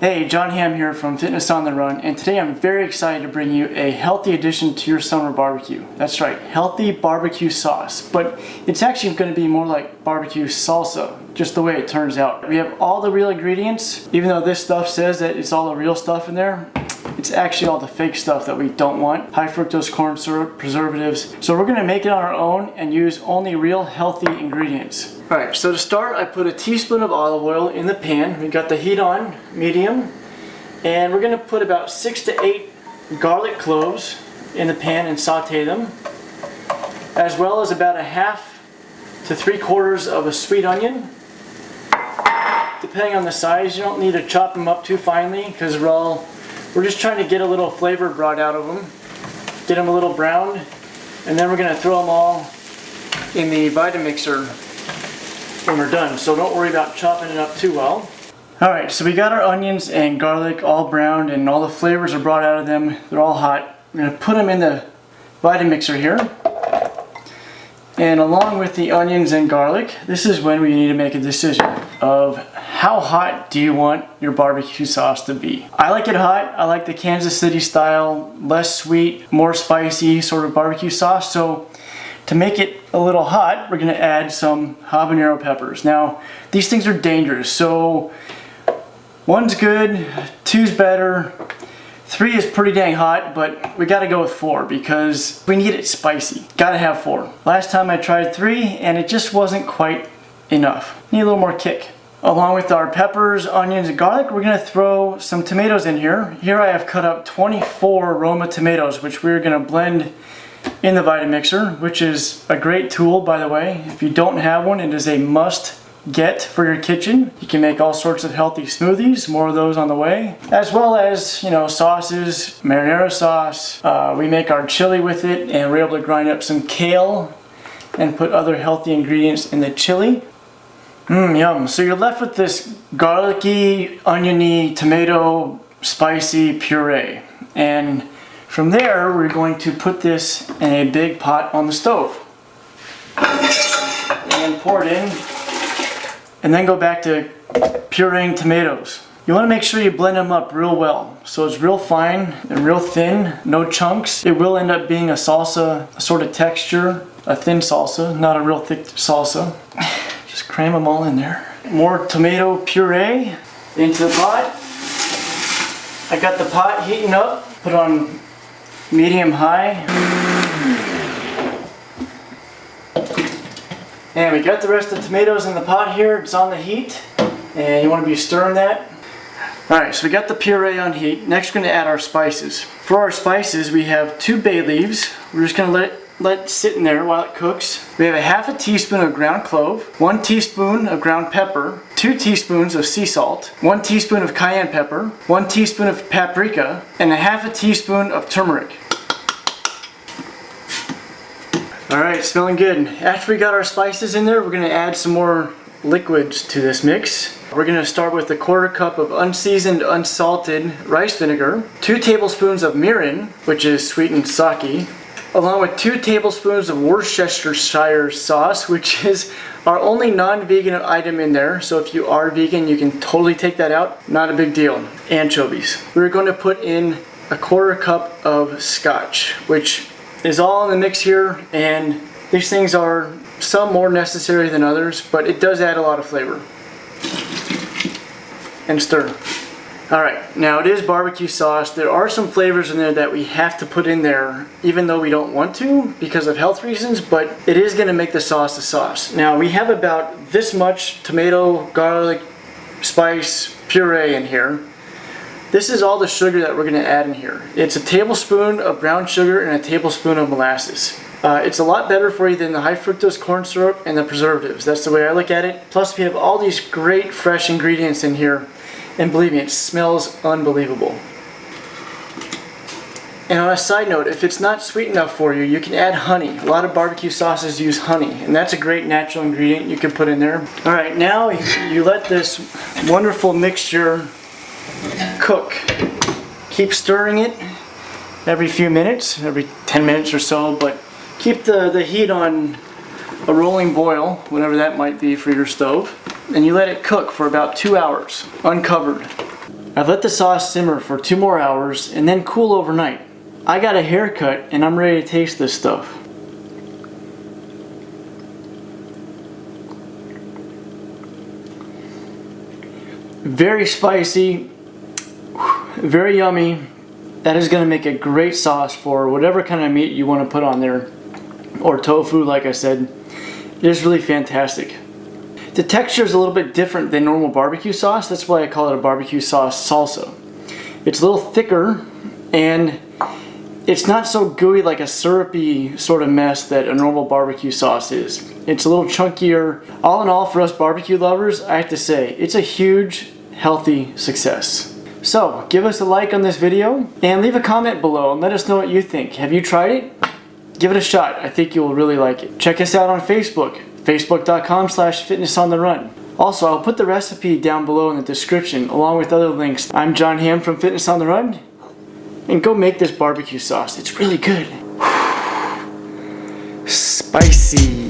Hey, John Hamm here from Fitness on the Run, and today I'm very excited to bring you a healthy addition to your summer barbecue. That's right, healthy barbecue sauce, but it's actually going to be more like barbecue salsa, just the way it turns out. We have all the real ingredients, even though this stuff says that it's all the real stuff in there. It's actually all the fake stuff that we don't want. High fructose corn syrup, preservatives. So we're gonna make it on our own and use only real healthy ingredients. All right, so to start, I put a teaspoon of olive oil in the pan. We got the heat on, medium. And we're gonna put about 6 to 8 garlic cloves in the pan and saute them, as well as about 1/2 to 3/4 of a sweet onion. Depending on the size, you don't need to chop them up too finely because we're just trying to get a little flavor brought out of them, get them a little browned, and then we're going to throw them all in the Vitamixer when we're done. So don't worry about chopping it up too well. Alright, so we got our onions and garlic all browned and all the flavors are brought out of them. They're all hot. We're going to put them in the Vitamixer here. And along with the onions and garlic, this is when we need to make a decision of how hot do you want your barbecue sauce to be. I like it hot. I like the Kansas City style, less sweet, more spicy sort of barbecue sauce. So to make it a little hot, we're gonna add some habanero peppers. Now, these things are dangerous. So 1's good, 2's better, 3 is pretty dang hot, but we gotta go with 4 because we need it spicy. Gotta have 4. Last time I tried 3 and it just wasn't quite enough. Need a little more kick. Along with our peppers, onions, and garlic, we're gonna throw some tomatoes in here. Here I have cut up 24 Roma tomatoes, which we're gonna blend in the Vitamixer, which is a great tool, by the way. If you don't have one, it is a must get for your kitchen. You can make all sorts of healthy smoothies, more of those on the way, as well as, you know, sauces, marinara sauce. We make our chili with it, and we're able to grind up some kale and put other healthy ingredients in the chili. Yum. So you're left with this garlicky, oniony, tomato, spicy puree. And from there, we're going to put this in a big pot on the stove. And pour it in. And then go back to pureeing tomatoes. You want to make sure you blend them up real well. So it's real fine and real thin, no chunks. It will end up being a salsa, a sort of texture, a thin salsa, not a real thick salsa. Just cram them all in there. More tomato puree into the pot. I got the pot heating up. Put on medium high. And we got the rest of the tomatoes in the pot here. It's on the heat. And you want to be stirring that. Alright, so we got the puree on heat. Next we're going to add our spices. For our spices we have 2 bay leaves. We're just going to let it sit in there while it cooks. We have 1/2 teaspoon of ground clove, 1 teaspoon of ground pepper, 2 teaspoons of sea salt, 1 teaspoon of cayenne pepper, 1 teaspoon of paprika, and 1/2 teaspoon of turmeric. Alright, smelling good. After we got our spices in there, we're going to add some more liquids to this mix. We're going to start with 1/4 cup of unseasoned, unsalted rice vinegar, 2 tablespoons of mirin, which is sweetened sake, along with 2 tablespoons of Worcestershire sauce, which is our only non-vegan item in there. So if you are vegan, you can totally take that out. Not a big deal. Anchovies. We're going to put in 1/4 cup of Scotch, which is all in the mix here. And these things are some more necessary than others, but it does add a lot of flavor. And stir. Alright, now it is barbecue sauce. There are some flavors in there that we have to put in there, even though we don't want to because of health reasons, but it is going to make the sauce a sauce. Now we have about this much tomato, garlic, spice, puree in here. This is all the sugar that we're going to add in here. It's a tablespoon of brown sugar and a tablespoon of molasses. It's a lot better for you than the high fructose corn syrup and the preservatives. That's the way I look at it. Plus we have all these great fresh ingredients in here. And believe me, it smells unbelievable. And on a side note, if it's not sweet enough for you, you can add honey. A lot of barbecue sauces use honey, and that's a great natural ingredient you can put in there. Alright, now you let this wonderful mixture cook. Keep stirring it every few minutes, every 10 minutes or so, but keep the heat on a rolling boil, whatever that might be for your stove. And you let it cook for about 2 hours, uncovered. I've let the sauce simmer for 2 more hours and then cool overnight. I got a haircut and I'm ready to taste this stuff. Very spicy, very yummy. That is going to make a great sauce for whatever kind of meat you want to put on there, or tofu like I said. It is really fantastic. The texture is a little bit different than normal barbecue sauce. That's why I call it a barbecue sauce salsa. It's a little thicker and it's not so gooey like a syrupy sort of mess that a normal barbecue sauce is. It's a little chunkier. All in all, for us barbecue lovers, I have to say, it's a huge, healthy success. So, give us a like on this video and leave a comment below and let us know what you think. Have you tried it? Give it a shot. I think you'll really like it. Check us out on Facebook, facebook.com/fitnessonTheRun. Also, I'll put the recipe down below in the description along with other links. I'm John Hamm from Fitness on the Run, and go make this barbecue sauce. It's really good. Spicy.